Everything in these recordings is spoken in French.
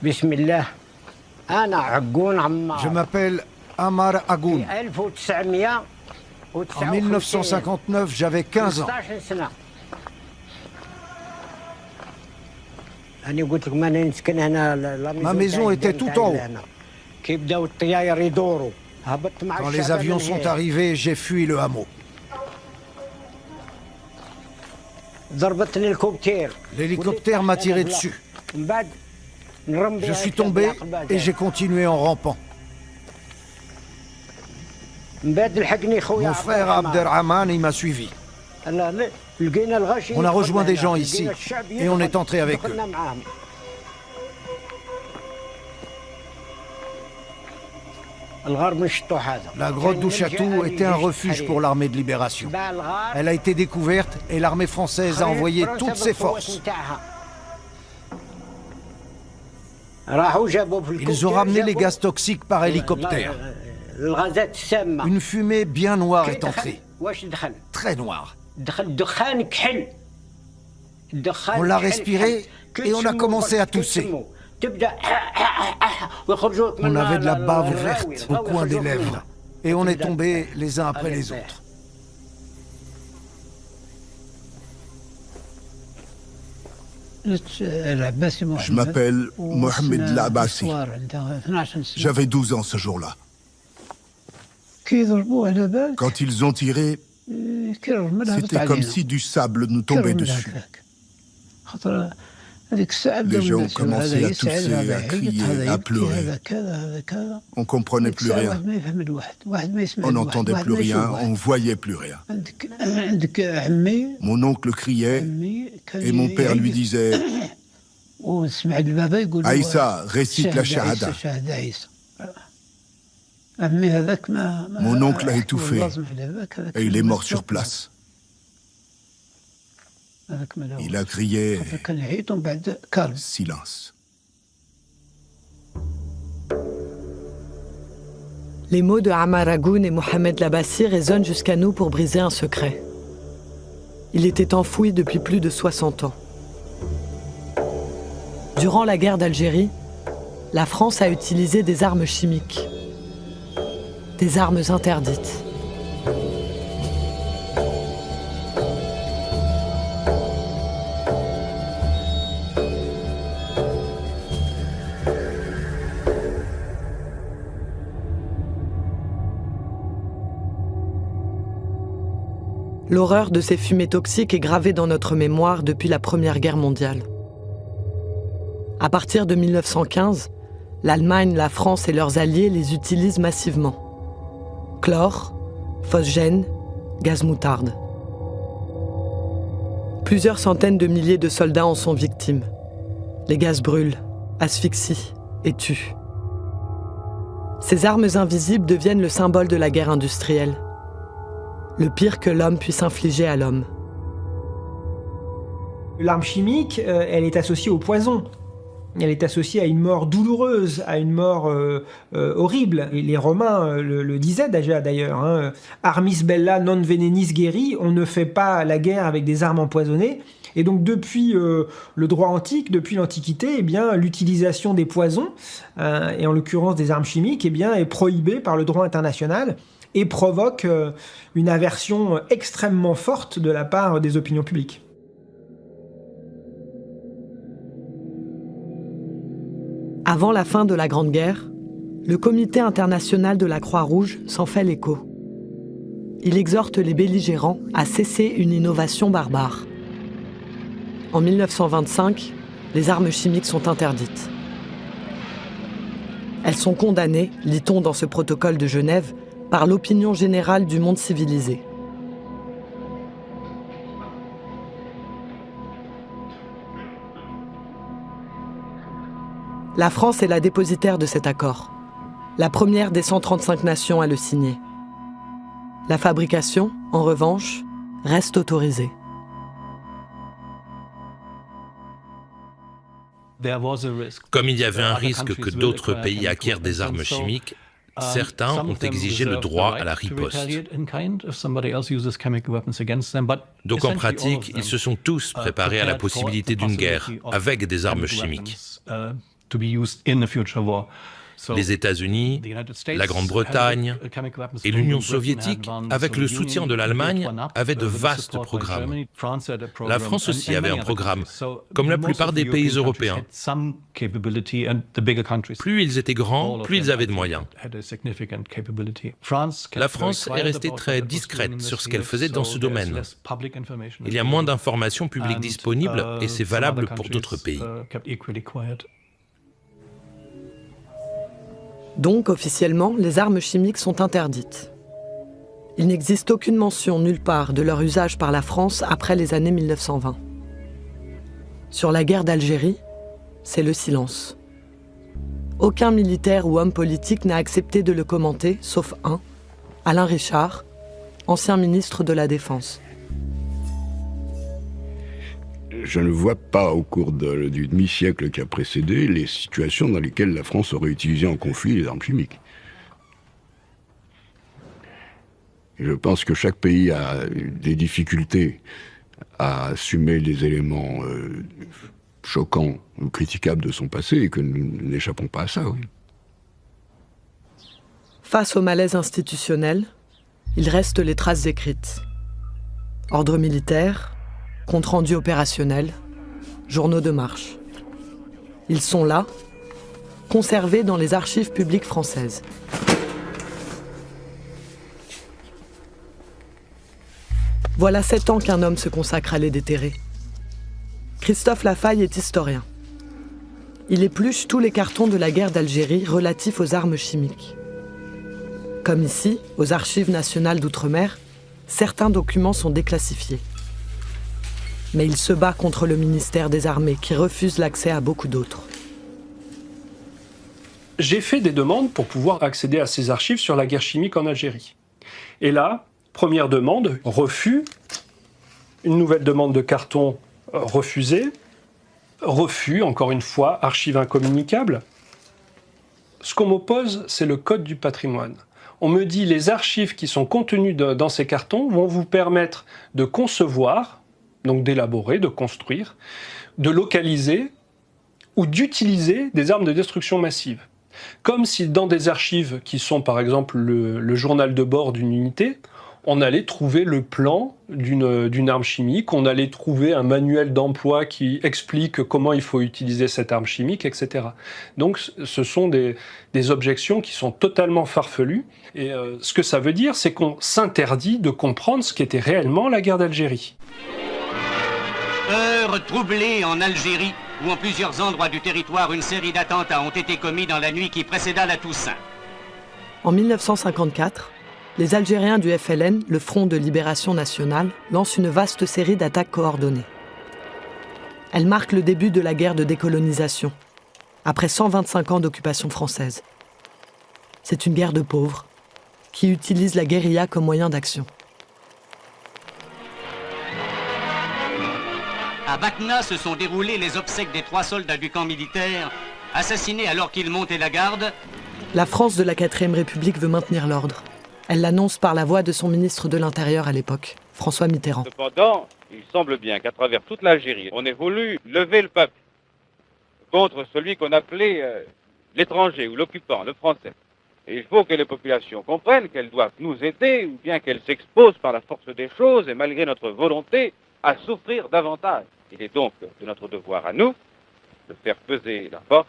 Je m'appelle Ammar Agoun. En 1959, j'avais 15 ans. Ma maison était tout en haut. Quand les avions sont arrivés, j'ai fui le hameau. L'hélicoptère m'a tiré dessus. Je suis tombé et j'ai continué en rampant. Mon frère Abderrahman, il m'a suivi. On a rejoint des gens ici et on est entré avec eux. La grotte d'Ouchatou était un refuge pour l'armée de libération. Elle a été découverte et l'armée française a envoyé toutes ses forces. Ils ont ramené les gaz toxiques par hélicoptère. Une fumée bien noire est entrée. Très noire. On l'a respirée et on a commencé à tousser. On avait de la bave verte au coin des lèvres et on est tombés les uns après les autres. Je m'appelle Mohamed Labassi. J'avais 12 ans ce jour-là. Quand ils ont tiré, c'était comme si du sable nous tombait dessus. Les gens ont commencé à tousser, à crier, à pleurer. On ne comprenait plus rien. On n'entendait plus rien, on ne voyait plus rien. Mon oncle criait et mon père lui disait « Aïssa, récite la shahada ». Mon oncle a étouffé et il est mort sur place. Il a crié « Silence ». Les mots de Ammar Agoun et Mohamed Labassi résonnent jusqu'à nous pour briser un secret. Il était enfoui depuis plus de 60 ans. Durant la guerre d'Algérie, la France a utilisé des armes chimiques. Des armes interdites. L'horreur de ces fumées toxiques est gravée dans notre mémoire depuis la Première Guerre mondiale. À partir de 1915, l'Allemagne, la France et leurs alliés les utilisent massivement. Chlore, phosgène, gaz moutarde. Plusieurs centaines de milliers de soldats en sont victimes. Les gaz brûlent, asphyxient et tuent. Ces armes invisibles deviennent le symbole de la guerre industrielle. Le pire que l'homme puisse infliger à l'homme. L'arme chimique, elle est associée au poison. Elle est associée à une mort douloureuse, à une mort horrible. Et les Romains le disaient déjà d'ailleurs. Hein. Armis bella non venenis gueri, on ne fait pas la guerre avec des armes empoisonnées. Et donc depuis le droit antique, depuis l'Antiquité, eh bien, l'utilisation des poisons, et en l'occurrence des armes chimiques, eh bien, est prohibée par le droit international et provoque une aversion extrêmement forte de la part des opinions publiques. Avant la fin de la Grande Guerre, le Comité international de la Croix-Rouge s'en fait l'écho. Il exhorte les belligérants à cesser une innovation barbare. En 1925, les armes chimiques sont interdites. Elles sont condamnées, lit-on dans ce protocole de Genève, par l'opinion générale du monde civilisé. La France est la dépositaire de cet accord, la première des 135 nations à le signer. La fabrication, en revanche, reste autorisée. Comme il y avait un risque que d'autres pays acquièrent des armes chimiques, certains ont exigé le droit à la riposte. Donc en pratique, ils se sont tous préparés à la possibilité d'une guerre avec des armes chimiques. Les États-Unis, la Grande-Bretagne et l'Union soviétique, avec le soutien de l'Allemagne, avaient de vastes programmes. La France aussi avait un programme, comme la plupart des pays européens. Plus ils étaient grands, plus ils avaient de moyens. La France est restée très discrète sur ce qu'elle faisait dans ce domaine. Il y a moins d'informations publiques disponibles et c'est valable pour d'autres pays. Donc, officiellement, les armes chimiques sont interdites. Il n'existe aucune mention nulle part de leur usage par la France après les années 1920. Sur la guerre d'Algérie, c'est le silence. Aucun militaire ou homme politique n'a accepté de le commenter, sauf un, Alain Richard, ancien ministre de la Défense. Je ne vois pas, au cours du demi-siècle qui a précédé, les situations dans lesquelles la France aurait utilisé en conflit les armes chimiques. Et je pense que chaque pays a des difficultés à assumer des éléments choquants ou critiquables de son passé et que nous n'échappons pas à ça, oui. Face au malaise institutionnel, il reste les traces écrites. Ordre militaire, compte rendu opérationnel, journaux de marche. Ils sont là, conservés dans les archives publiques françaises. Voilà 7 ans qu'un homme se consacre à les déterrer. Christophe Lafaille est historien. Il épluche tous les cartons de la guerre d'Algérie relatifs aux armes chimiques. Comme ici, aux Archives nationales d'outre-mer, certains documents sont déclassifiés. Mais il se bat contre le ministère des Armées qui refuse l'accès à beaucoup d'autres. J'ai fait des demandes pour pouvoir accéder à ces archives sur la guerre chimique en Algérie. Et là, première demande, refus. Une nouvelle demande de carton refusée. Refus, encore une fois, archives incommunicables. Ce qu'on m'oppose, c'est le code du patrimoine. On me dit les archives qui sont contenues dans ces cartons vont vous permettre de concevoir, donc d'élaborer, de construire, de localiser ou d'utiliser des armes de destruction massive. Comme si dans des archives qui sont par exemple le journal de bord d'une unité, on allait trouver le plan d'une arme chimique, on allait trouver un manuel d'emploi qui explique comment il faut utiliser cette arme chimique, etc. Donc ce sont des objections qui sont totalement farfelues. Et ce que ça veut dire, c'est qu'on s'interdit de comprendre ce qu'était réellement la guerre d'Algérie. Heure troublée en Algérie, où en plusieurs endroits du territoire, une série d'attentats ont été commis dans la nuit qui précéda la Toussaint. En 1954, les Algériens du FLN, le Front de Libération Nationale, lancent une vaste série d'attaques coordonnées. Elle marque le début de la guerre de décolonisation, après 125 ans d'occupation française. C'est une guerre de pauvres, qui utilise la guérilla comme moyen d'action. À Batna se sont déroulées les obsèques des 3 soldats du camp militaire, assassinés alors qu'ils montaient la garde. La France de la 4e République veut maintenir l'ordre. Elle l'annonce par la voix de son ministre de l'Intérieur à l'époque, François Mitterrand. Cependant, il semble bien qu'à travers toute l'Algérie, on ait voulu lever le peuple contre celui qu'on appelait l'étranger ou l'occupant, le français. Et il faut que les populations comprennent qu'elles doivent nous aider ou bien qu'elles s'exposent par la force des choses et malgré notre volonté à souffrir davantage. Il est donc de notre devoir à nous de faire peser la force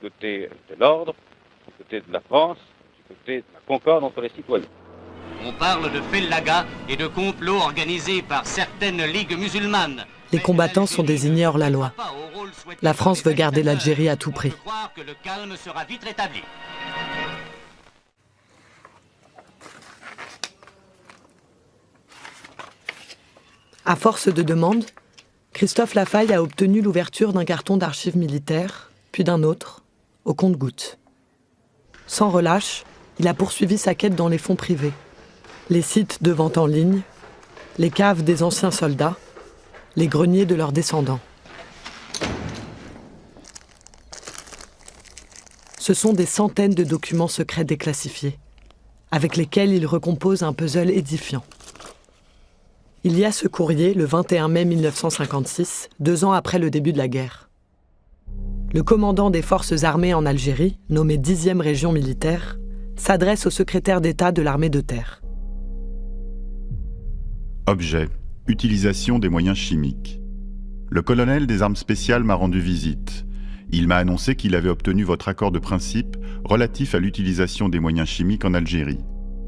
du côté de l'ordre, du côté de la France, du côté de la concorde entre les citoyens. On parle de fellaga et de complots organisés par certaines ligues musulmanes. Les combattants sont désignés hors la loi. La France veut garder l'Algérie à tout prix. Croire que le calme sera vite rétabli. À force de demandes, Christophe Lafaille a obtenu l'ouverture d'un carton d'archives militaires, puis d'un autre, au compte-gouttes. Sans relâche, il a poursuivi sa quête dans les fonds privés, les sites de vente en ligne, les caves des anciens soldats, les greniers de leurs descendants. Ce sont des centaines de documents secrets déclassifiés, avec lesquels il recompose un puzzle édifiant. Il y a ce courrier le 21 mai 1956, 2 ans après le début de la guerre. Le commandant des forces armées en Algérie, nommé 10e région militaire, s'adresse au secrétaire d'État de l'armée de terre. Objet, utilisation des moyens chimiques. Le colonel des armes spéciales m'a rendu visite. Il m'a annoncé qu'il avait obtenu votre accord de principe relatif à l'utilisation des moyens chimiques en Algérie.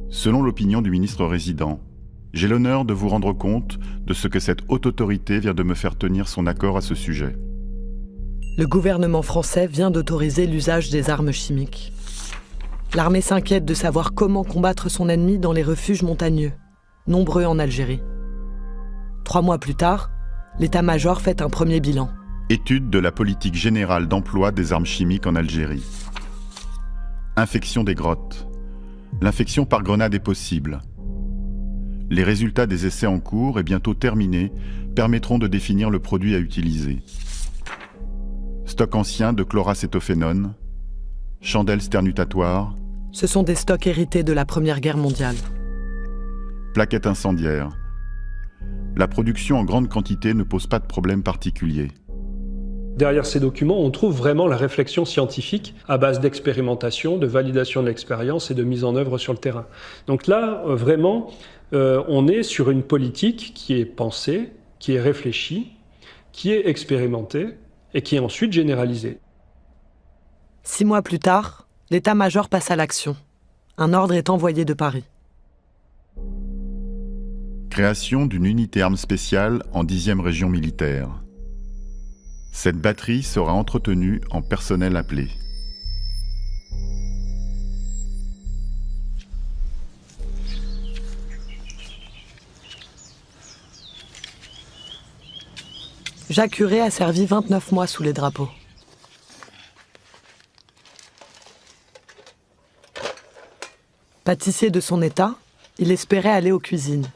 Selon l'opinion du ministre résident, j'ai l'honneur de vous rendre compte de ce que cette haute autorité vient de me faire tenir son accord à ce sujet. Le gouvernement français vient d'autoriser l'usage des armes chimiques. L'armée s'inquiète de savoir comment combattre son ennemi dans les refuges montagneux, nombreux en Algérie. 3 mois plus tard, l'état-major fait un premier bilan. Étude de la politique générale d'emploi des armes chimiques en Algérie. Infection des grottes. L'infection par grenade est possible. Les résultats des essais en cours et bientôt terminés permettront de définir le produit à utiliser. Stock ancien de chloracétophénone, chandelles sternutatoires. Ce sont des stocks hérités de la Première Guerre mondiale. Plaquettes incendiaires. La production en grande quantité ne pose pas de problème particulier. Derrière ces documents, on trouve vraiment la réflexion scientifique à base d'expérimentation, de validation de l'expérience et de mise en œuvre sur le terrain. Donc là, vraiment, on est sur une politique qui est pensée, qui est réfléchie, qui est expérimentée et qui est ensuite généralisée. 6 mois plus tard, l'état-major passe à l'action. Un ordre est envoyé de Paris. Création d'une unité armes spéciales en 10e région militaire. Cette batterie sera entretenue en personnel appelé. Jacques Huré a servi 29 mois sous les drapeaux. Pâtissier de son état, il espérait aller aux cuisines.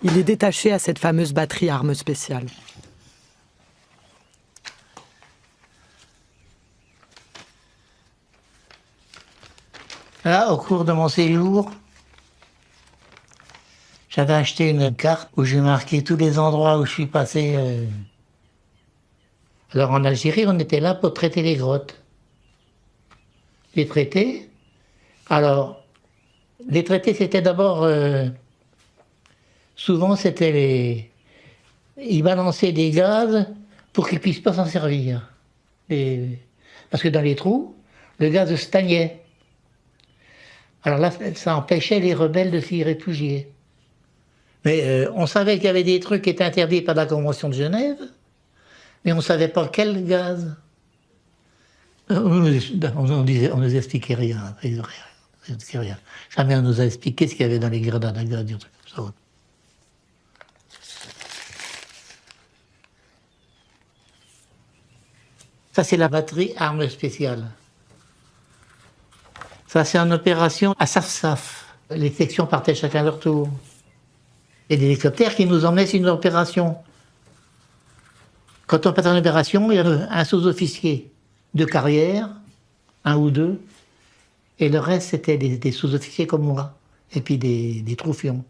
Il est détaché à cette fameuse batterie armes spéciales. Là, au cours de mon séjour, j'avais acheté une carte où j'ai marqué tous les endroits où je suis passé. Alors en Algérie, on était là pour traiter les grottes. Les traiter. Alors, les traiter, c'était d'abord... souvent, c'était les... Ils balançaient des gaz pour qu'ils ne puissent pas s'en servir. Parce que dans les trous, le gaz stagnait. Alors là, ça empêchait les rebelles de s'y réfugier. Mais on savait qu'il y avait des trucs qui étaient interdits par la Convention de Genève, mais on ne savait pas quel gaz. On nous expliquait rien. Rien. Jamais on nous a expliqué ce qu'il y avait dans les grenades à gaz, des trucs comme ça. Ça, c'est la batterie armes spéciales. Ça, c'est en opération à Saf-Saf. Les sections partaient chacun à leur tour. Et des hélicoptères qui nous emmenaient sur une opération. Quand on part en opération, il y a un sous-officier de carrière, 1 ou 2, et le reste, c'était des sous-officiers comme moi, et puis des troufions.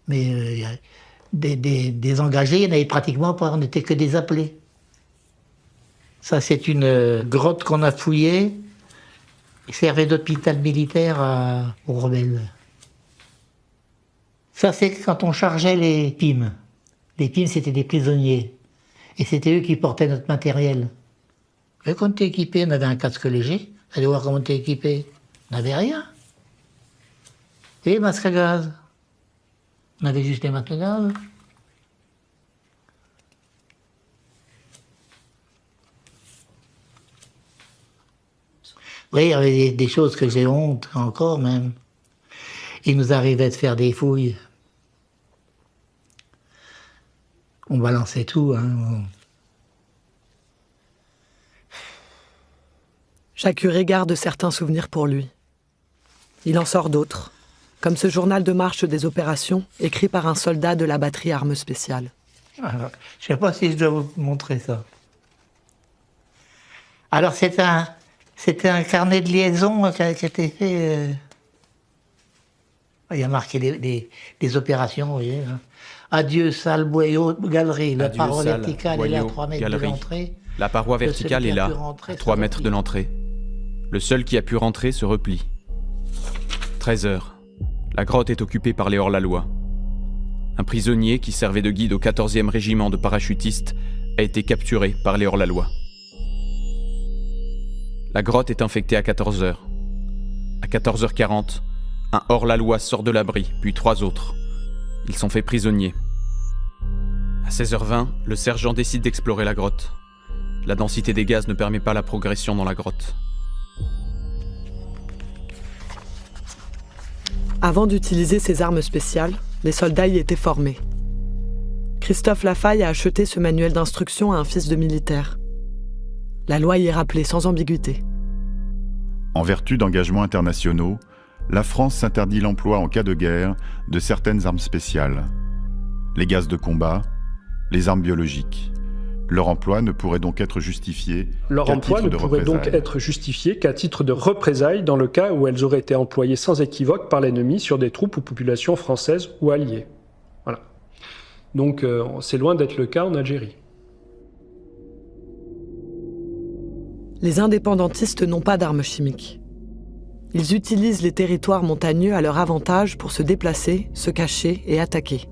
Mais des engagés, il n'y en avait pratiquement pas, on n'était que des appelés. Ça, c'est une grotte qu'on a fouillée, qui servait d'hôpital militaire aux rebelles. Ça, c'est quand on chargeait les PIM. Les PIM, c'était des prisonniers. Et c'était eux qui portaient notre matériel. Et quand on était équipé, on avait un casque léger. Allez voir comment on était équipé. On n'avait rien. Et les masques à gaz. On avait juste les masques à gaz. Oui, il y avait des choses que j'ai honte encore même. Il nous arrivait de faire des fouilles. On balançait tout. Jacques Huré garde certains souvenirs pour lui. Il en sort d'autres, comme ce journal de marche des opérations écrit par un soldat de la batterie armes spéciales. Alors, je ne sais pas si je dois vous montrer ça. Alors c'était un carnet de liaison qui a été fait Il y a marqué des opérations, vous voyez. Hein. Adieu, salle, boyau, galerie. La paroi verticale est là à 3 mètres de l'entrée. La paroi verticale est là, à 3 mètres de l'entrée. Le seul qui a pu rentrer se replie. 13 heures. La grotte est occupée par les hors-la-loi. Un prisonnier qui servait de guide au 14e régiment de parachutistes a été capturé par les hors-la-loi. La grotte est infectée à 14 heures. À 14h40, un hors-la-loi sort de l'abri, puis 3 autres. Ils sont faits prisonniers. À 16h20, le sergent décide d'explorer la grotte. La densité des gaz ne permet pas la progression dans la grotte. Avant d'utiliser ces armes spéciales, les soldats y étaient formés. Christophe Lafaille a acheté ce manuel d'instruction à un fils de militaire. La loi y est rappelée sans ambiguïté. En vertu d'engagements internationaux, la France s'interdit l'emploi en cas de guerre de certaines armes spéciales. Les gaz de combat, les armes biologiques. Leur emploi ne pourrait donc être justifié qu'à titre de représailles dans le cas où elles auraient été employées sans équivoque par l'ennemi sur des troupes ou populations françaises ou alliées. Voilà. Donc c'est loin d'être le cas en Algérie. Les indépendantistes n'ont pas d'armes chimiques. Ils utilisent les territoires montagneux à leur avantage pour se déplacer, se cacher et attaquer.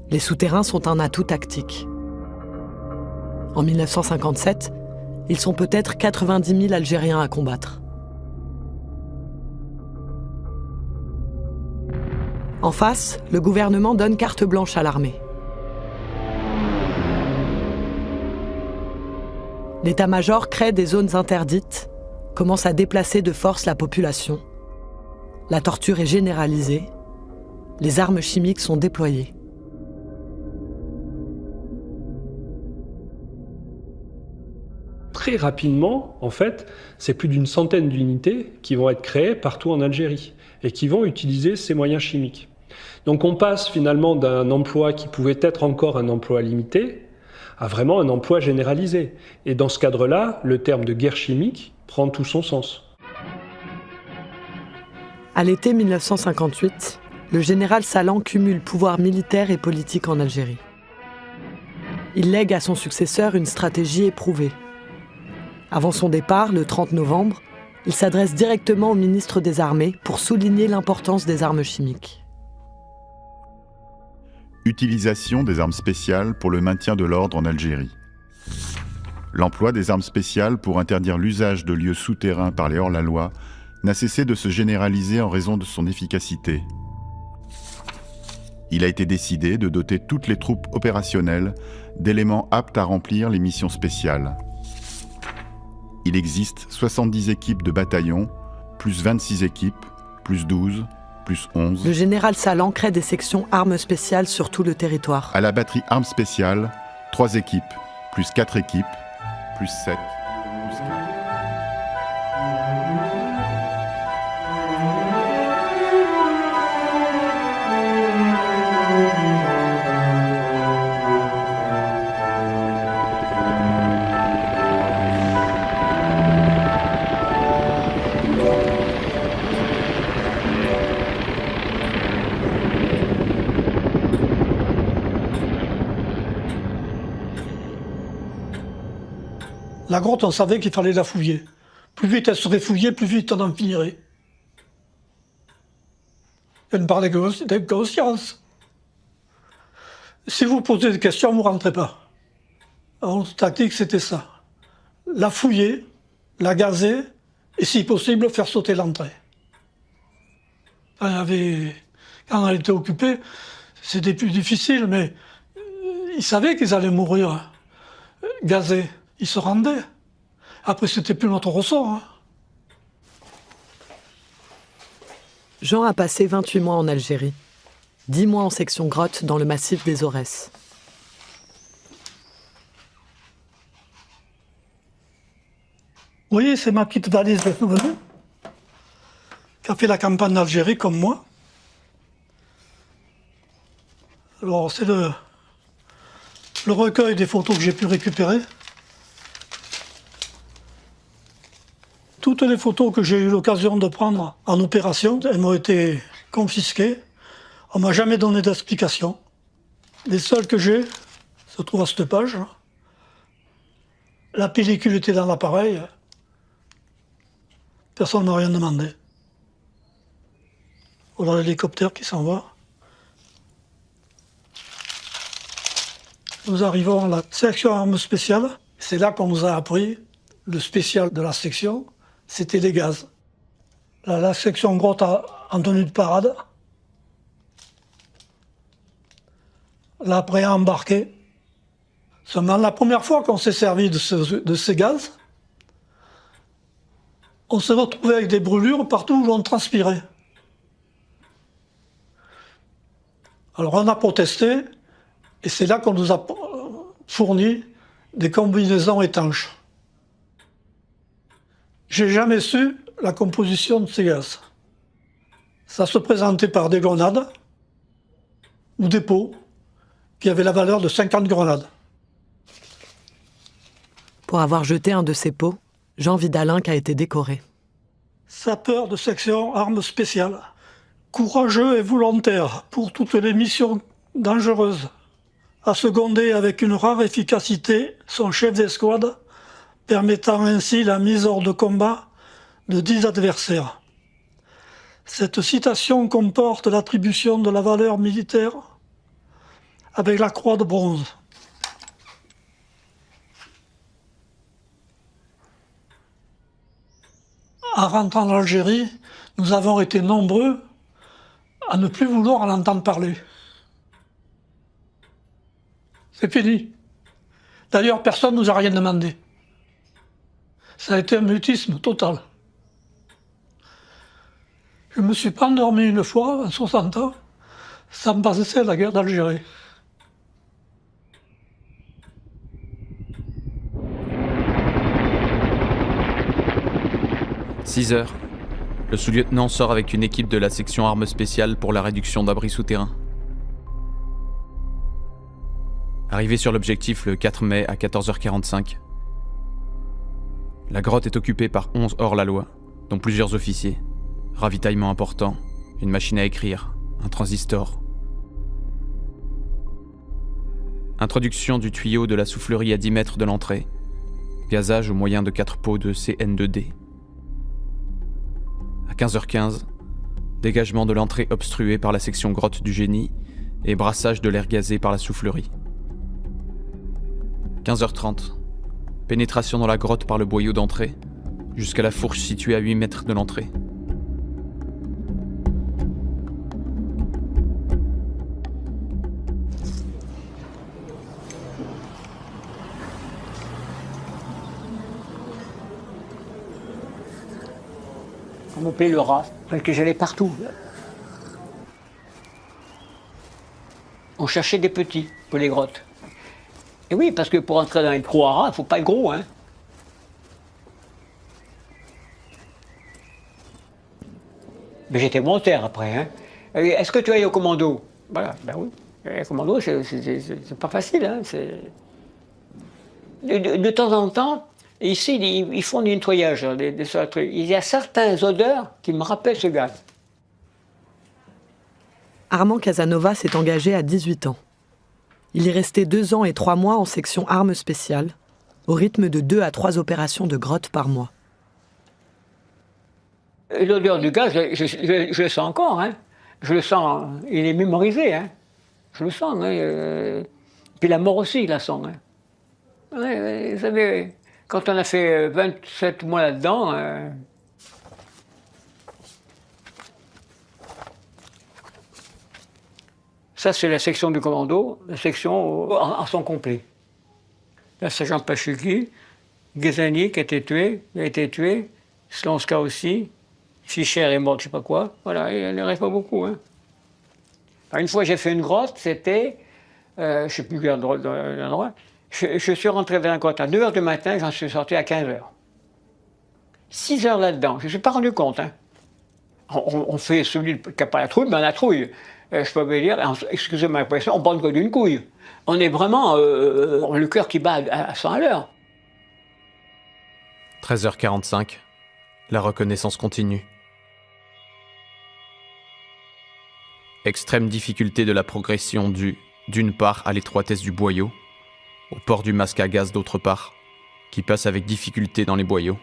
Les souterrains sont un atout tactique. En 1957, ils sont peut-être 90 000 Algériens à combattre. En face, le gouvernement donne carte blanche à l'armée. L'état-major crée des zones interdites, commence à déplacer de force la population. La torture est généralisée. Les armes chimiques sont déployées. Très rapidement, en fait, c'est plus d'une centaine d'unités qui vont être créées partout en Algérie et qui vont utiliser ces moyens chimiques. Donc on passe finalement d'un emploi qui pouvait être encore un emploi limité à vraiment un emploi généralisé. Et dans ce cadre-là, le terme de guerre chimique prend tout son sens. À l'été 1958, le général Salan cumule pouvoir militaire et politique en Algérie. Il lègue à son successeur une stratégie éprouvée. Avant son départ, le 30 novembre, il s'adresse directement au ministre des Armées pour souligner l'importance des armes chimiques. Utilisation des armes spéciales pour le maintien de l'ordre en Algérie. L'emploi des armes spéciales pour interdire l'usage de lieux souterrains par les hors-la-loi n'a cessé de se généraliser en raison de son efficacité. Il a été décidé de doter toutes les troupes opérationnelles d'éléments aptes à remplir les missions spéciales. Il existe 70 équipes de bataillons, plus 26 équipes, plus 12, plus 11. Le général Salan crée des sections armes spéciales sur tout le territoire. À la batterie armes spéciales, 3 équipes, plus 4 équipes, plus 7, plus 4. La grotte, on savait qu'il fallait la fouiller. Plus vite elle serait fouillée, plus vite on en finirait. Elle ne parlait que d'inconscience. Si vous posez des questions, vous ne rentrez pas. Alors, notre tactique, c'était ça. La fouiller, la gazer, et si possible, faire sauter l'entrée. Quand elle était occupée, c'était plus difficile, mais ils savaient qu'ils allaient mourir gazés. Ils se rendaient. Après, c'était plus notre ressort. Hein. Jean a passé 28 mois en Algérie. 10 mois en section grotte dans le massif des Aurès. Vous voyez, c'est ma petite valise de souvenirs qui a fait la campagne d'Algérie comme moi. Alors, c'est le recueil des photos que j'ai pu récupérer. Toutes les photos que j'ai eu l'occasion de prendre en opération, elles m'ont été confisqués. On m'a jamais donné d'explication. Les seuls que j'ai se trouvent à cette page. La pellicule était dans l'appareil. Personne ne m'a rien demandé. Voilà l'hélicoptère qui s'en va. Nous arrivons à la section armes spéciales. C'est là qu'on nous a appris le spécial de la section, c'était les gaz. La section grotte en tenue de parade. Là, après à embarquer. Seulement la première fois qu'on s'est servi de ces gaz, on s'est retrouvé avec des brûlures partout où on transpirait. Alors on a protesté, et c'est là qu'on nous a fourni des combinaisons étanches. J'ai jamais su la composition de ces gaz. Ça se présentait par des grenades ou des pots qui avaient la valeur de 50 grenades. Pour avoir jeté un de ces pots, Jean Vidalin a été décoré. Sapeur de section armes spéciales. Courageux et volontaire pour toutes les missions dangereuses. A secondé avec une rare efficacité son chef d'escouade, permettant ainsi la mise hors de combat de 10 adversaires. Cette citation comporte l'attribution de la valeur militaire avec la croix de bronze. En rentrant en Algérie, nous avons été nombreux à ne plus vouloir en entendre parler. C'est fini. D'ailleurs, personne ne nous a rien demandé. Ça a été un mutisme total. Je me suis pas endormi une fois, en 60 ans, sans me passer la guerre d'Algérie. « 6 heures. Le sous-lieutenant sort avec une équipe de la section armes spéciales pour la réduction d'abris souterrains. Arrivé sur l'objectif le 4 mai à 14h45, la grotte est occupée par 11 hors-la-loi, dont plusieurs officiers. Ravitaillement important, une machine à écrire, un transistor. Introduction du tuyau de la soufflerie à 10 mètres de l'entrée. Gazage au moyen de 4 pots de CN2D. À 15h15, dégagement de l'entrée obstruée par la section grotte du génie et brassage de l'air gazé par la soufflerie. 15h30, pénétration dans la grotte par le boyau d'entrée, jusqu'à la fourche située à 8 mètres de l'entrée. On m'appelait le rat, parce que j'allais partout. On cherchait des petits pour les grottes. Et oui, parce que pour entrer dans les trous à rats, il ne faut pas être gros, hein. Mais j'étais volontaire après, hein. Est-ce que tu es au commando? Voilà, ben oui. Le commando, c'est pas facile, hein. De temps en temps, ici, ils font du nettoyage. Il y a certaines odeurs qui me rappellent ce gaz. Armand Casanova s'est engagé à 18 ans. Il y restait 2 ans et 3 mois en section armes spéciales, au rythme de 2 à 3 opérations de grotte par mois. L'odeur du gaz, je le sens encore, hein. Je le sens, il est mémorisé, hein. Je le sens, hein. Puis la mort aussi, il la sent, hein. Ouais, vous savez, quand on a fait 27 mois là-dedans, ça, c'est la section du commando, la section en son complet. Là, sergent Pachuki, Ghazani qui a été tué, Slonska aussi, Fischer est mort, je sais pas quoi. Voilà, il ne reste pas beaucoup. Hein. Alors, une fois, j'ai fait une grotte, c'était, je sais plus quel endroit, je suis rentré dans la grotte à 2h du matin, j'en suis sorti à 15h. 6 heures là-dedans, je ne me suis pas rendu compte. Hein. On fait celui qui n'a pas la trouille, mais on a la trouille. Je peux vous dire, excusez ma expression, on bande que d'une couille. On est vraiment le cœur qui bat à 100 à l'heure. 13h45, la reconnaissance continue. Extrême difficulté de la progression due, d'une part, à l'étroitesse du boyau, au port du masque à gaz d'autre part, qui passe avec difficulté dans les boyaux.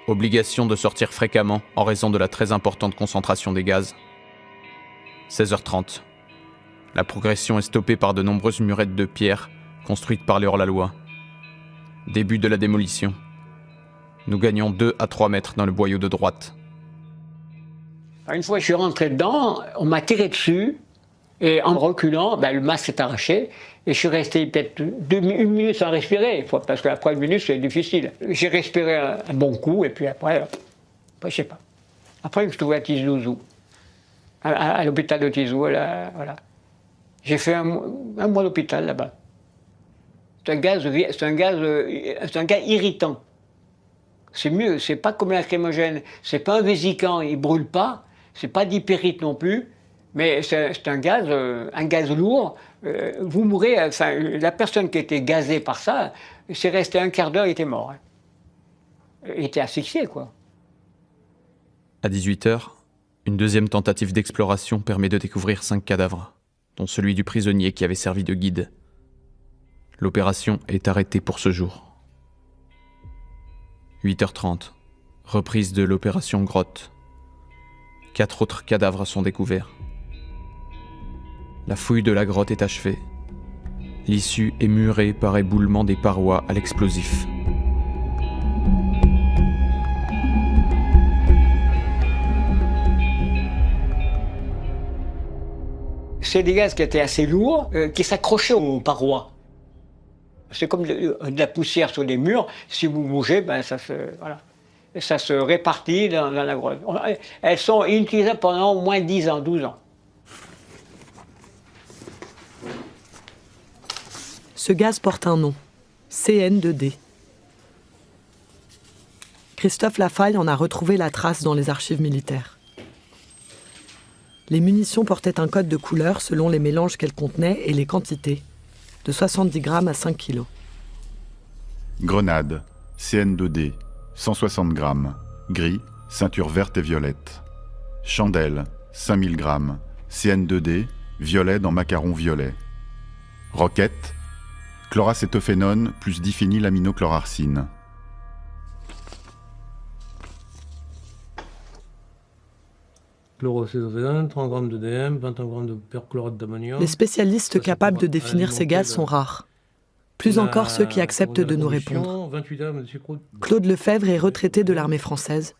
Obligation de sortir fréquemment en raison de la très importante concentration des gaz. 16h30. La progression est stoppée par de nombreuses murettes de pierre construites par les hors-la-loi. Début de la démolition. Nous gagnons 2 à 3 mètres dans le boyau de droite. Une fois que je suis rentré dedans, on m'a tiré dessus et en reculant, le masque s'est arraché et je suis resté peut-être une minute sans respirer, parce qu'après une minute c'est difficile. J'ai respiré un bon coup et puis après je sais pas. Après je me suis trouvé à Tizi-Ouzou, à l'hôpital de Tizi-Ouzou, voilà. J'ai fait un mois d'hôpital là-bas. C'est un gaz irritant. C'est mieux, c'est pas comme lacrymogène, c'est pas un vésicant, il brûle pas, c'est pas d'hypérite non plus, mais c'est un gaz lourd. Vous mourrez, la personne qui était gazée par ça, c'est resté un quart d'heure, il était mort. Il était asphyxié, quoi. À 18h, une deuxième tentative d'exploration permet de découvrir 5 cadavres, dont celui du prisonnier qui avait servi de guide. L'opération est arrêtée pour ce jour. 8h30, reprise de l'opération Grotte. 4 autres cadavres sont découverts. La fouille de la grotte est achevée. L'issue est murée par éboulement des parois à l'explosif. C'est des gaz qui étaient assez lourds, qui s'accrochaient aux parois. C'est comme de la poussière sur les murs. Si vous bougez, ça se répartit dans la grotte. Elles sont inutilisables pendant au moins 10 ans, 12 ans. Ce gaz porte un nom, CN2D. Christophe Lafaille en a retrouvé la trace dans les archives militaires. Les munitions portaient un code de couleur selon les mélanges qu'elles contenaient et les quantités, de 70 grammes à 5 kilos. Grenade, CN2D, 160 grammes, gris, ceinture verte et violette. Chandelle, 5000 grammes, CN2D, violet dans macaron violet. Roquette, chloracétophénone plus diphénylamminochlorarcine. Chloracétophénone, 30 grammes de DM, 21 grammes de perchlorate d'ammonium. Les spécialistes capables de définir ces gaz sont rares. Plus encore ceux qui acceptent de nous répondre. Claude Lefebvre est retraité de l'armée française,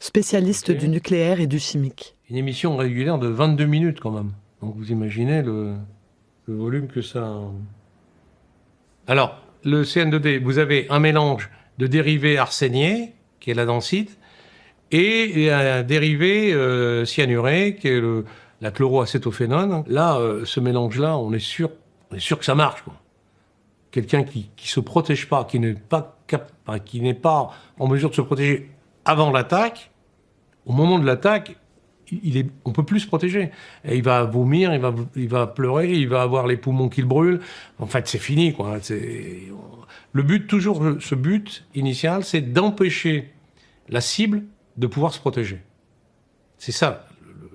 spécialiste du nucléaire et du chimique. Une émission régulière de 22 minutes quand même. Donc vous imaginez le volume que ça... Alors, le CN2D, vous avez un mélange de dérivés arséniés, qui est la densite, et un dérivé cyanuré, qui est la chloroacétophénone. Là, ce mélange-là, on est sûr que ça marche, quoi. Quelqu'un qui se protège pas, qui n'est pas en mesure de se protéger avant l'attaque, au moment de l'attaque, on peut plus se protéger. Et il va vomir, il va pleurer, il va avoir les poumons qui le brûlent. En fait, c'est fini, quoi. Le but, toujours, ce but initial, c'est d'empêcher la cible de pouvoir se protéger. C'est ça,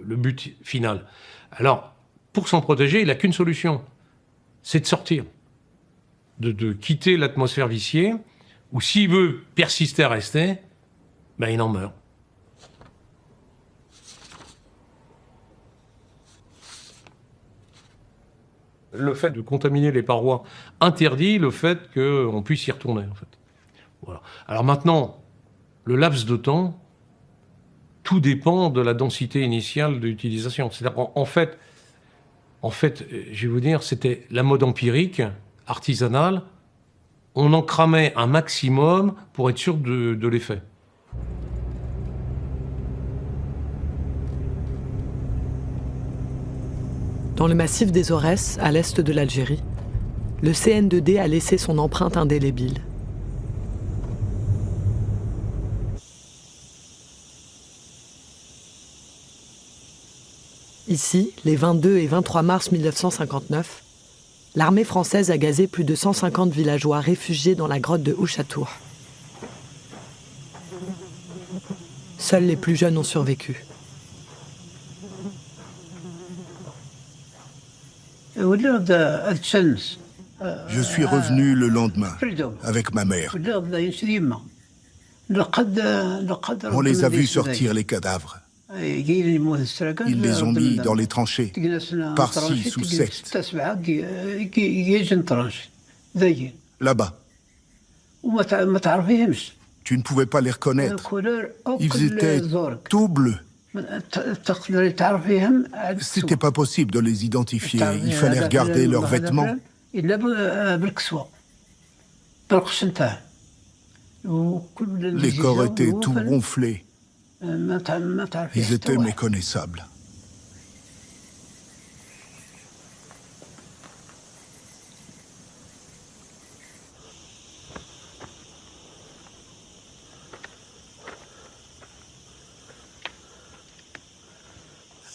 le but final. Alors, pour s'en protéger, il n'a qu'une solution, c'est de sortir. De quitter l'atmosphère viciée, ou s'il veut persister à rester, il en meurt. Le fait de contaminer les parois interdit le fait qu'on puisse y retourner, en fait. Voilà. Alors maintenant, le laps de temps, tout dépend de la densité initiale d'utilisation. C'est-à-dire en fait, je vais vous dire, c'était la mode empirique, artisanale, on en cramait un maximum pour être sûr de l'effet. Dans le massif des Aurès, à l'est de l'Algérie, le CN2D a laissé son empreinte indélébile. Ici, les 22 et 23 mars 1959, l'armée française a gazé plus de 150 villageois réfugiés dans la grotte de Ouchatour. Seuls les plus jeunes ont survécu. Je suis revenu le lendemain avec ma mère. On les a vus sortir les cadavres. Ils les ont mis dans les tranchées, par 6 ou 7. Là-bas. Tu ne pouvais pas les reconnaître. Ils étaient tout bleus. C'était pas possible de les identifier. Il fallait regarder leurs vêtements. Les corps étaient tout ronflés. Ils étaient méconnaissables.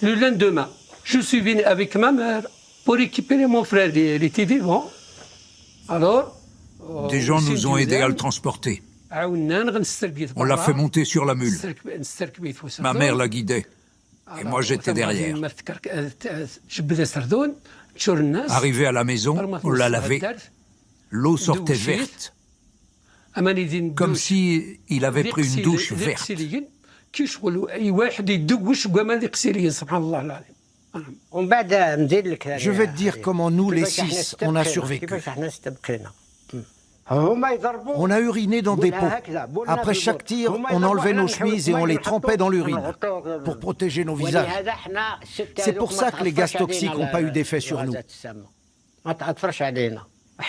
Le lendemain, je suis venu avec ma mère pour récupérer mon frère. Il était vivant. Alors, des gens nous ont aidés à le transporter. On l'a fait monter sur la mule. Ma mère la guidait. Et moi, j'étais derrière. Arrivé à la maison, on l'a lavé. L'eau sortait verte. Comme si il avait pris une douche verte. Je vais te dire comment nous, les 6, on a survécu. On a uriné dans des pots. Après chaque tir, on enlevait nos chemises et on les trempait dans l'urine pour protéger nos visages. C'est pour ça que les gaz toxiques n'ont pas eu d'effet sur nous.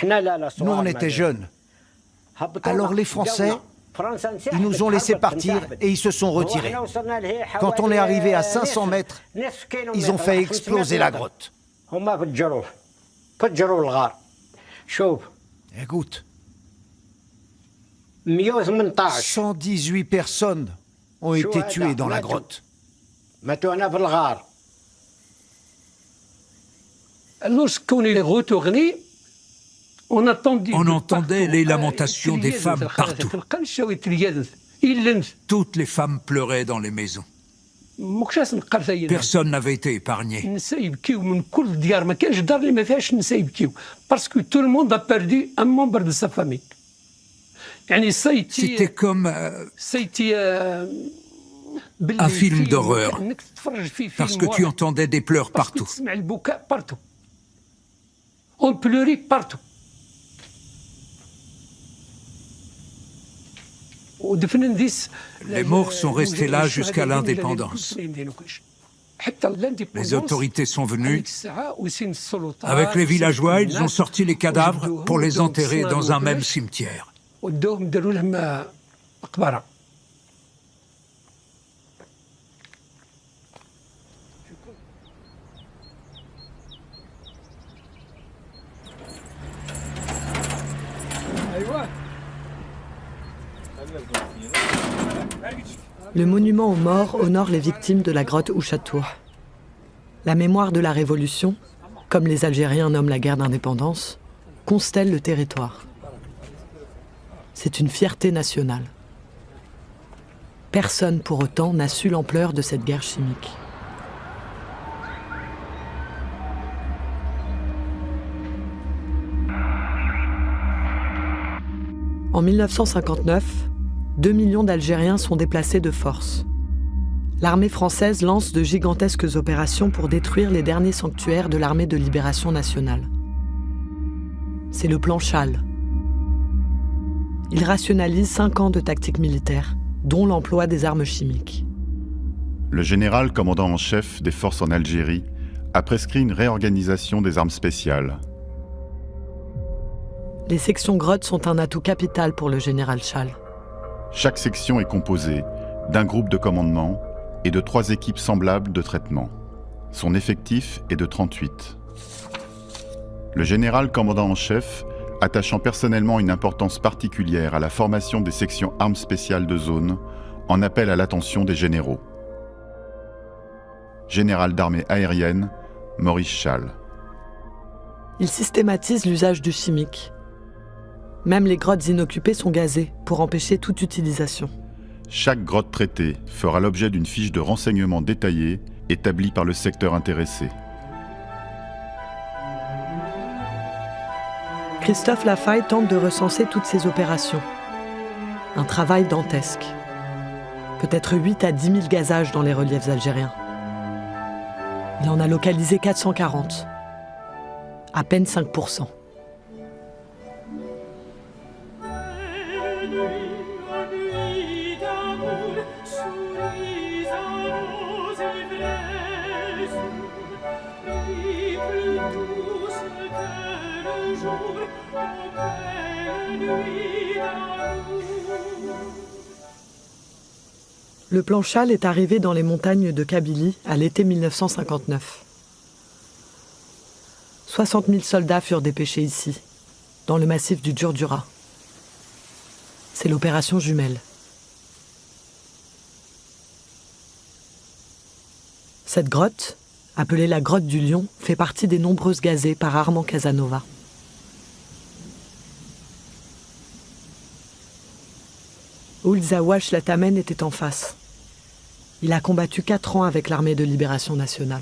Nous, on était jeunes. Alors les Français, ils nous ont laissé partir et ils se sont retirés. Quand on est arrivé à 500 mètres, ils ont fait exploser la grotte. Écoute, 118 personnes ont été tuées dans la grotte. Lorsqu'on est retourné, on entendait les lamentations des femmes partout. Toutes les femmes pleuraient dans les maisons. Personne n'avait été épargné. Parce que tout le monde a perdu un membre de sa famille. C'était comme un film d'horreur, parce que tu entendais des pleurs partout. On pleurait partout. Les morts sont restés là jusqu'à l'indépendance. Les autorités sont venues. Avec les villageois, ils ont sorti les cadavres pour les enterrer dans un même cimetière. Le monument aux morts honore les victimes de la grotte Ouchatour. La mémoire de la Révolution, comme les Algériens nomment la guerre d'indépendance, constelle le territoire. C'est une fierté nationale. Personne pour autant n'a su l'ampleur de cette guerre chimique. En 1959, 2 millions d'Algériens sont déplacés de force. L'armée française lance de gigantesques opérations pour détruire les derniers sanctuaires de l'armée de libération nationale. C'est le plan Chal. Il rationalise 5 ans de tactique militaire, dont l'emploi des armes chimiques. Le général commandant en chef des forces en Algérie a prescrit une réorganisation des armes spéciales. Les sections grottes sont un atout capital pour le général Chal. Chaque section est composée d'un groupe de commandement et de 3 équipes semblables de traitement. Son effectif est de 38. Le général commandant en chef, attachant personnellement une importance particulière à la formation des sections armes spéciales de zone, en appelle à l'attention des généraux. Général d'armée aérienne, Maurice Chal. Il systématise l'usage du chimique. Même les grottes inoccupées sont gazées pour empêcher toute utilisation. Chaque grotte traitée fera l'objet d'une fiche de renseignement détaillée établie par le secteur intéressé. Christophe Lafaille tente de recenser toutes ces opérations. Un travail dantesque. Peut-être 8 à 10 000 gazages dans les reliefs algériens. Il en a localisé 440. À peine 5%. Le plan Chal est arrivé dans les montagnes de Kabylie à l'été 1959. 60 000 soldats furent dépêchés ici, dans le massif du Djurdjura. C'est l'opération Jumelle. Cette grotte, appelée la grotte du Lion, fait partie des nombreuses gazées par Armand Casanova. Ould Zawache Latamen était en face. Il a combattu 4 ans avec l'armée de libération nationale.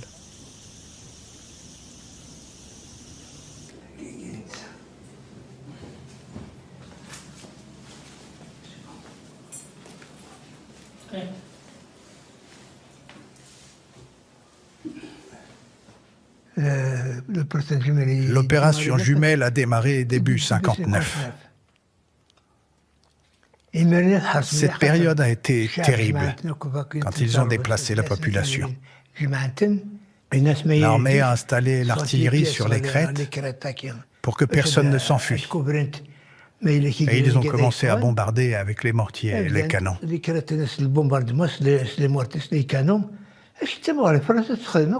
L'opération Jumelle a démarré début 59. Cette période a été terrible quand ils ont déplacé la population. L'armée a installé l'artillerie sur les crêtes pour que personne ne s'enfuit. Et ils ont commencé à bombarder avec les mortiers et les canons.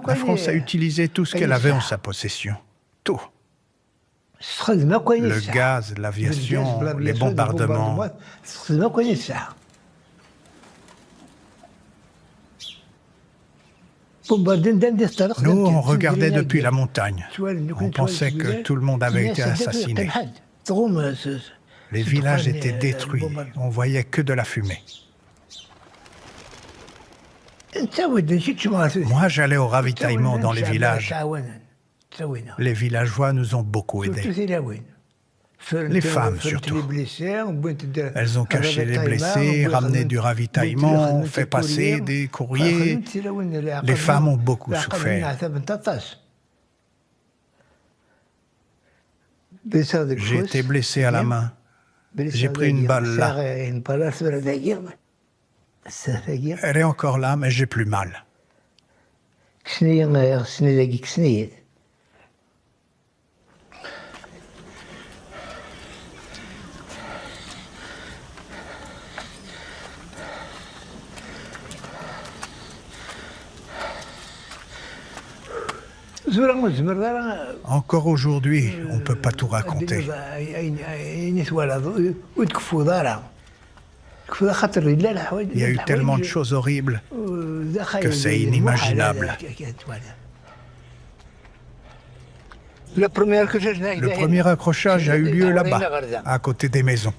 La France a utilisé tout ce qu'elle avait en sa possession. Tout. Le gaz, l'aviation, les bombardements. Nous, on regardait depuis la montagne. On pensait que tout le monde avait été assassiné. Les villages étaient détruits. On voyait que de la fumée. Moi, j'allais au ravitaillement dans les villages. Les villageois nous ont beaucoup aidés. Les femmes surtout. Elles ont caché les blessés, ramené du ravitaillement, fait passer des courriers. Les femmes ont beaucoup souffert. J'ai été blessé à la main. J'ai pris une balle là. Elle est encore là, mais j'ai plus mal. Encore aujourd'hui, on ne peut pas tout raconter. Il y a eu tellement de choses horribles que c'est inimaginable. Le premier accrochage a eu lieu là-bas, à côté des maisons.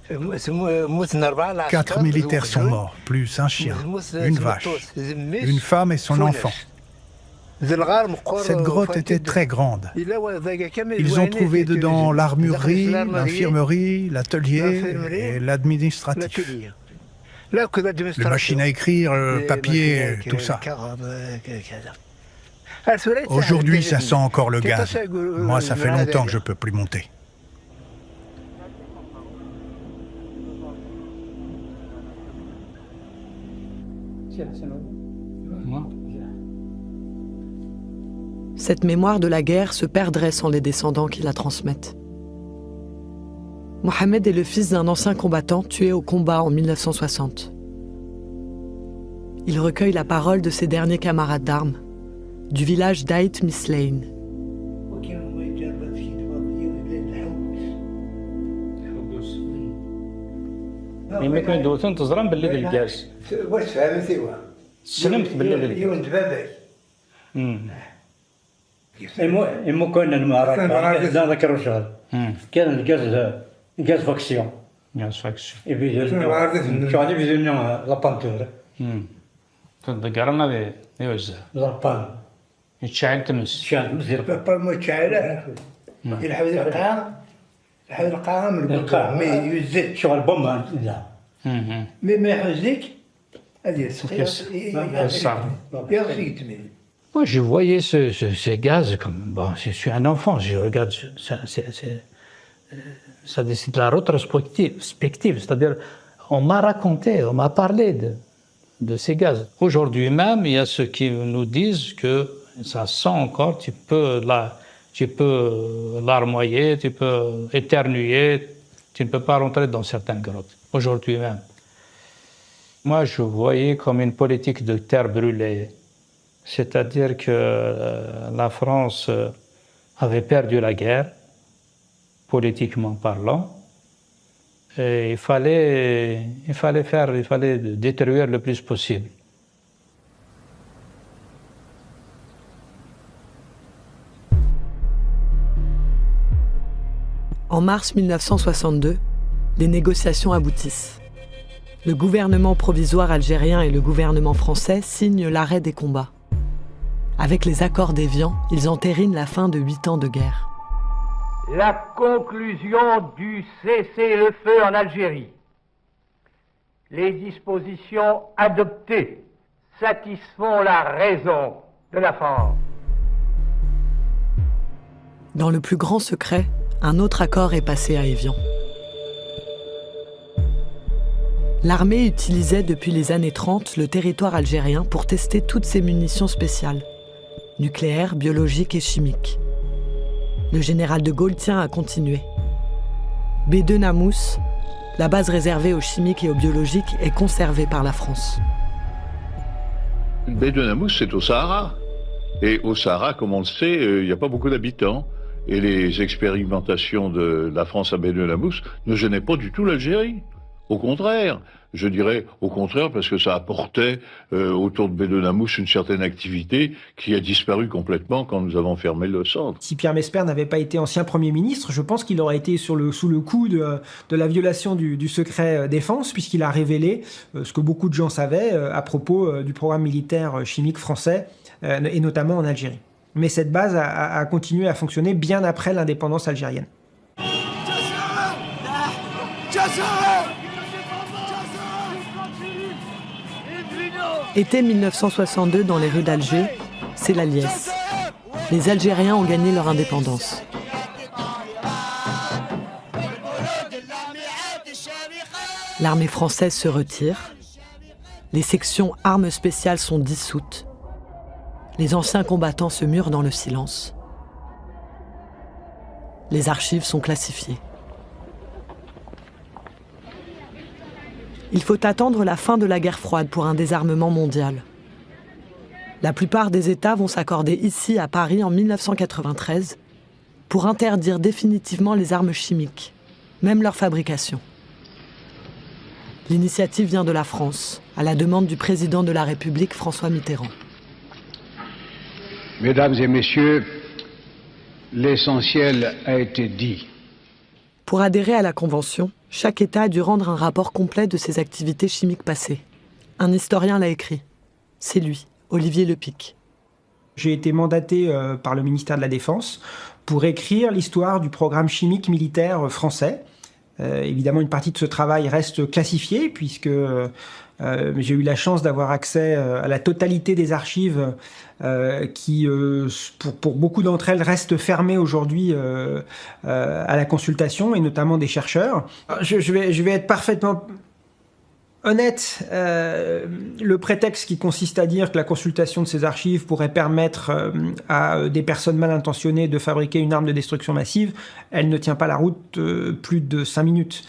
4 militaires sont morts, plus un chien, une vache, une femme et son enfant. Cette grotte était très grande. Ils ont trouvé dedans l'armurerie, l'infirmerie, l'atelier et l'administratif. Les machines à écrire, le papier, tout ça. Aujourd'hui, ça sent encore le gaz. Moi, ça fait longtemps que je ne peux plus monter. Cette mémoire de la guerre se perdrait sans les descendants qui la transmettent. Mohamed est le fils d'un ancien combattant tué au combat en 1960. Il recueille la parole de ses derniers camarades d'armes, du village d'Aït Mislayn. إمو كان المعركة لا ذكروا شغل كان الجاز فاكسيون شغل يبيزون لابانتور تذكرنا بيوزع لابان يتشعل تمس شان تمس لابان مو تشعل يلحق القطار Moi, je voyais ces gaz comme... Bon, je suis un enfant, je regarde... Ça c'est de la rétrospective, c'est-à-dire on m'a raconté, on m'a parlé de ces gaz. Aujourd'hui même, il y a ceux qui nous disent que ça sent encore, tu peux larmoyer, tu peux éternuer, tu ne peux pas rentrer dans certaines grottes. Aujourd'hui même. Moi, je voyais comme une politique de terre brûlée. C'est-à-dire que la France avait perdu la guerre, politiquement parlant, et il fallait détruire le plus possible. En mars 1962, les négociations aboutissent. Le gouvernement provisoire algérien et le gouvernement français signent l'arrêt des combats. Avec les accords d'Évian, ils entérinent la fin de 8 ans de guerre. La conclusion du cessez-le-feu en Algérie. Les dispositions adoptées satisfont la raison de la France. Dans le plus grand secret, un autre accord est passé à Évian. L'armée utilisait depuis les années 30 le territoire algérien pour tester toutes ses munitions spéciales, nucléaires, biologiques et chimiques. Le général de Gaulle tient à continuer. B2 Namous, la base réservée aux chimiques et aux biologiques, est conservée par la France. B2 Namous, c'est au Sahara. Et au Sahara, comme on le sait, il n'y a pas beaucoup d'habitants. Et les expérimentations de la France à B2 Namous ne gênaient pas du tout l'Algérie. Au contraire, je dirais au contraire parce que ça apportait autour de B2 Namous une certaine activité qui a disparu complètement quand nous avons fermé le centre. Si Pierre Mesper n'avait pas été ancien Premier ministre, je pense qu'il aurait été sous le coup de la violation du secret défense, puisqu'il a révélé ce que beaucoup de gens savaient à propos du programme militaire chimique français, et notamment en Algérie. Mais cette base a continué à fonctionner bien après l'indépendance algérienne. Été 1962 dans les rues d'Alger, c'est la liesse. Les Algériens ont gagné leur indépendance. L'armée française se retire. Les sections armes spéciales sont dissoutes. Les anciens combattants se murent dans le silence. Les archives sont classifiées. Il faut attendre la fin de la guerre froide pour un désarmement mondial. La plupart des États vont s'accorder ici, à Paris, en 1993, pour interdire définitivement les armes chimiques, même leur fabrication. L'initiative vient de la France, à la demande du président de la République, François Mitterrand. Mesdames et messieurs, l'essentiel a été dit. Pour adhérer à la Convention, chaque État a dû rendre un rapport complet de ses activités chimiques passées. Un historien l'a écrit. C'est lui, Olivier Lepic. J'ai été mandaté par le ministère de la Défense pour écrire l'histoire du programme chimique militaire français. Évidemment, une partie de ce travail reste classifiée, puisque j'ai eu la chance d'avoir accès à la totalité des archives qui, pour beaucoup d'entre elles, restent fermées aujourd'hui à la consultation, et notamment des chercheurs. Je vais être parfaitement honnête. Le prétexte qui consiste à dire que la consultation de ces archives pourrait permettre à des personnes mal intentionnées de fabriquer une arme de destruction massive, elle ne tient pas la route plus de 5 minutes.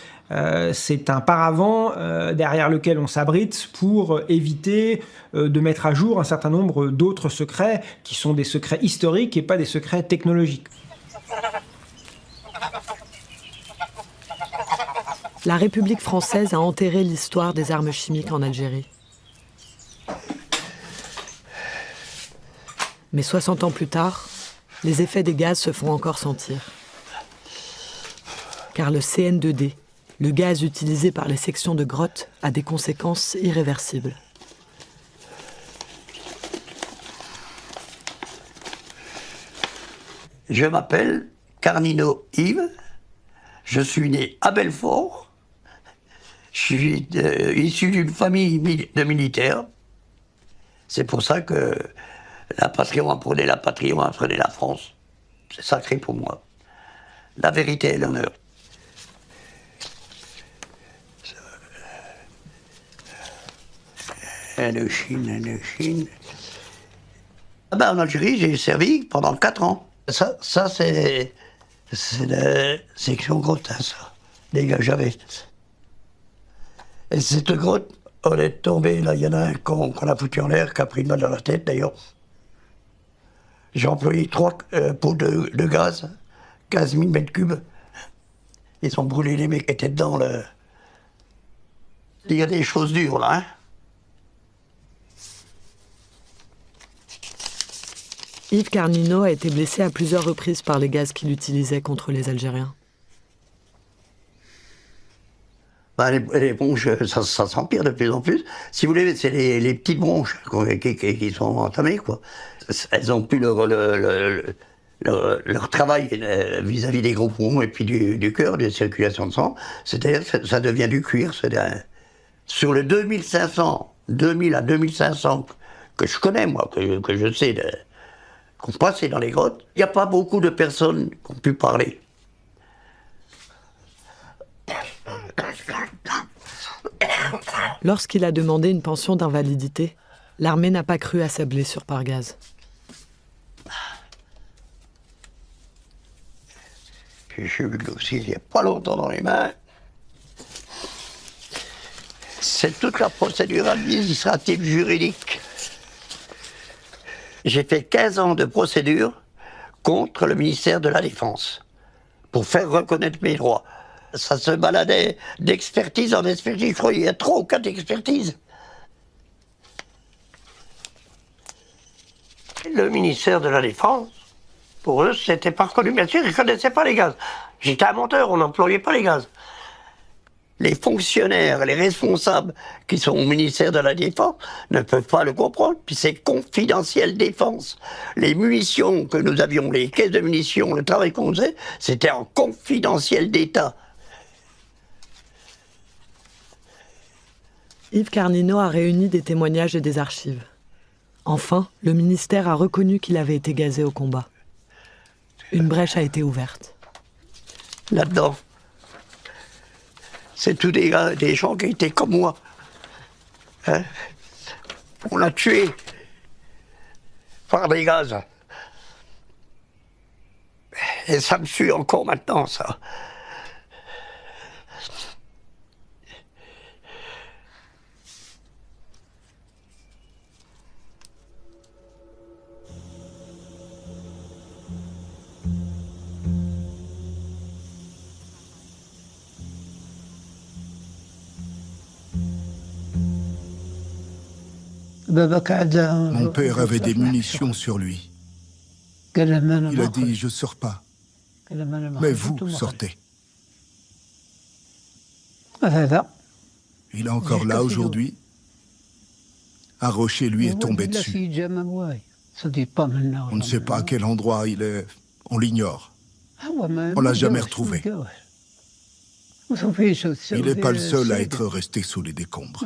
C'est un paravent derrière lequel on s'abrite pour éviter de mettre à jour un certain nombre d'autres secrets qui sont des secrets historiques et pas des secrets technologiques. La République française a enterré l'histoire des armes chimiques en Algérie. Mais 60 ans plus tard, les effets des gaz se font encore sentir. Car le CN2D, le gaz utilisé par les sections de grottes, a des conséquences irréversibles. Je m'appelle Carnino Yves, Je suis né à Belfort. Je suis issu d'une famille de militaires. C'est pour ça que la patrie, on apprenait la patrie, on apprenait la France. C'est sacré pour moi. La vérité et l'honneur. Indochine. Ah ben, en Algérie, j'ai servi pendant 4 ans. Ça c'est la section grotte, hein, ça. Les gars, j'avais. Et cette grotte, on est tombé, là, il y en a un qu'on a foutu en l'air, qui a pris une balle dans la tête, d'ailleurs. J'ai employé 3 pots de gaz, 15 000 mètres cubes. Ils ont brûlé les mecs qui étaient dedans, là. Il y a des choses dures, là, hein. Yves Carnino a été blessé à plusieurs reprises par les gaz qu'il utilisait contre les Algériens. Bah, les bronches, ça s'empire de plus en plus. Si vous voulez, c'est les petites bronches qui sont entamées, quoi. Elles n'ont plus leur travail vis-à-vis des gros poumons et puis du cœur, des circulations de sang. C'est-à-dire que ça devient du cuir. Sur le 2000 à 2500 que je connais, moi, que je sais, qu'on passait dans les grottes, il n'y a pas beaucoup de personnes qui ont pu parler. Lorsqu'il a demandé une pension d'invalidité, l'armée n'a pas cru à sa blessure par gaz. J'ai eu le dossier il n'y a pas longtemps dans les mains. C'est toute la procédure administrative juridique. J'ai fait 15 ans de procédure contre le ministère de la Défense pour faire reconnaître mes droits. Ça se baladait d'expertise en expertise. Je crois qu'il y a 3 ou 4 expertises. Le ministère de la Défense, pour eux, c'était pas reconnu. Bien sûr, ils ne connaissaient pas les gaz. J'étais un menteur, on n'employait pas les gaz. Les fonctionnaires, les responsables qui sont au ministère de la Défense ne peuvent pas le comprendre, puis c'est confidentiel défense. Les munitions que nous avions, les caisses de munitions, le travail qu'on faisait, c'était en confidentiel d'État. Yves Carnino a réuni des témoignages et des archives. Enfin, le ministère a reconnu qu'il avait été gazé au combat. Une brèche a été ouverte. Là-dedans, c'est tous des gens qui étaient comme moi. Hein? On l'a tué par des gaz. Et ça me suit encore maintenant, ça. Mon père avait des munitions sur lui. Il a dit, je ne sors pas. Mais vous sortez. Il est encore là aujourd'hui. Un rocher lui est tombé dessus. On ne sait pas à quel endroit il est. On l'ignore. On ne l'a jamais retrouvé. Il n'est pas le seul à être resté sous les décombres.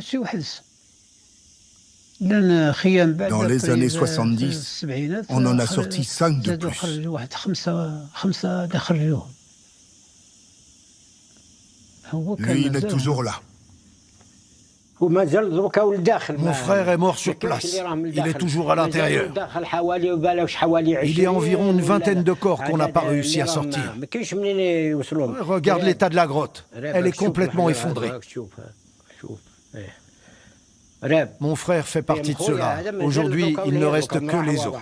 Dans les années 70, on en a sorti 5 de plus. Lui, il est toujours là. Mon frère est mort sur place. Il est toujours à l'intérieur. Il y a environ une vingtaine de corps qu'on n'a pas réussi à sortir. Regarde l'état de la grotte. Elle est complètement effondrée. Mon frère fait partie de cela. Aujourd'hui, il ne reste que les os.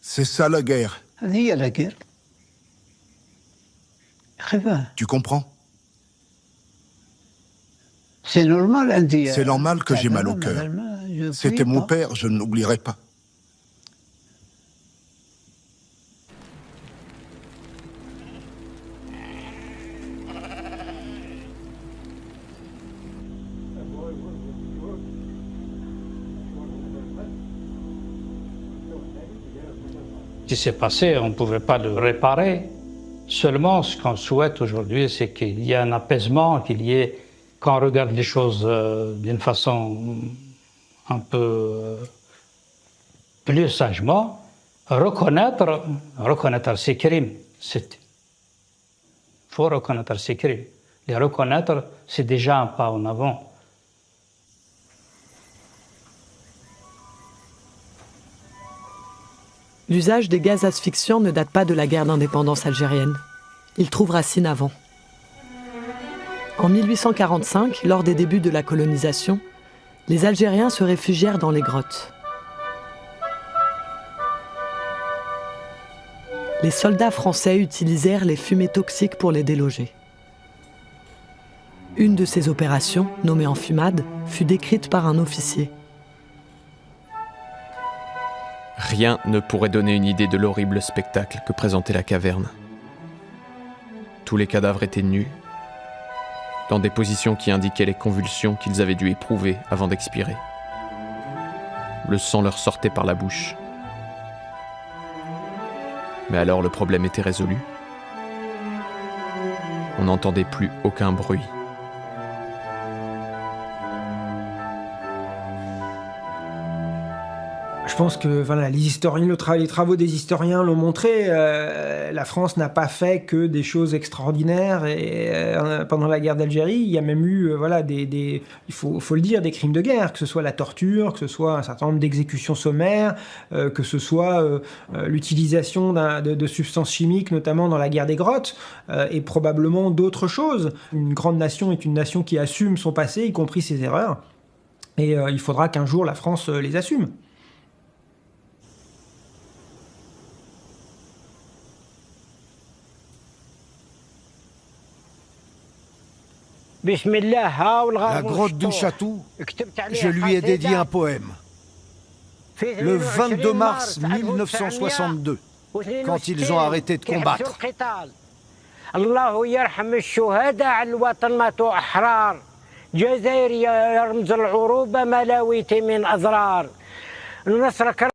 C'est ça la guerre. Tu comprends? C'est normal que j'ai mal au cœur. C'était mon père, je ne l'oublierai pas. Ce qui s'est passé, on ne pouvait pas le réparer. Seulement, ce qu'on souhaite aujourd'hui, c'est qu'il y ait un apaisement, qu'on regarde les choses d'une façon un peu plus sagement, reconnaître ces crimes. Il faut reconnaître ces crimes. Les reconnaître, c'est déjà un pas en avant. L'usage des gaz asphyxiants ne date pas de la guerre d'indépendance algérienne. Il trouve racine avant. En 1845, lors des débuts de la colonisation, les Algériens se réfugièrent dans les grottes. Les soldats français utilisèrent les fumées toxiques pour les déloger. Une de ces opérations, nommée enfumade, fut décrite par un officier. Rien ne pourrait donner une idée de l'horrible spectacle que présentait la caverne. Tous les cadavres étaient nus, dans des positions qui indiquaient les convulsions qu'ils avaient dû éprouver avant d'expirer. Le sang leur sortait par la bouche. Mais alors le problème était résolu. On n'entendait plus aucun bruit. Je pense que voilà, les travaux des historiens l'ont montré, la France n'a pas fait que des choses extraordinaires pendant la guerre d'Algérie. Il y a même eu, il faut le dire, des crimes de guerre, que ce soit la torture, que ce soit un certain nombre d'exécutions sommaires, que ce soit l'utilisation de substances chimiques, notamment dans la guerre des grottes, et probablement d'autres choses. Une grande nation est une nation qui assume son passé, y compris ses erreurs, et il faudra qu'un jour la France les assume. La grotte du Chatou, je lui ai dédié un poème. Le 22 mars 1962, quand ils ont arrêté de combattre. الله يرحم الشهداء على الوطن ماتوا أحرار جزائري يرمز العروبة ملاويتي من أضرار نصرك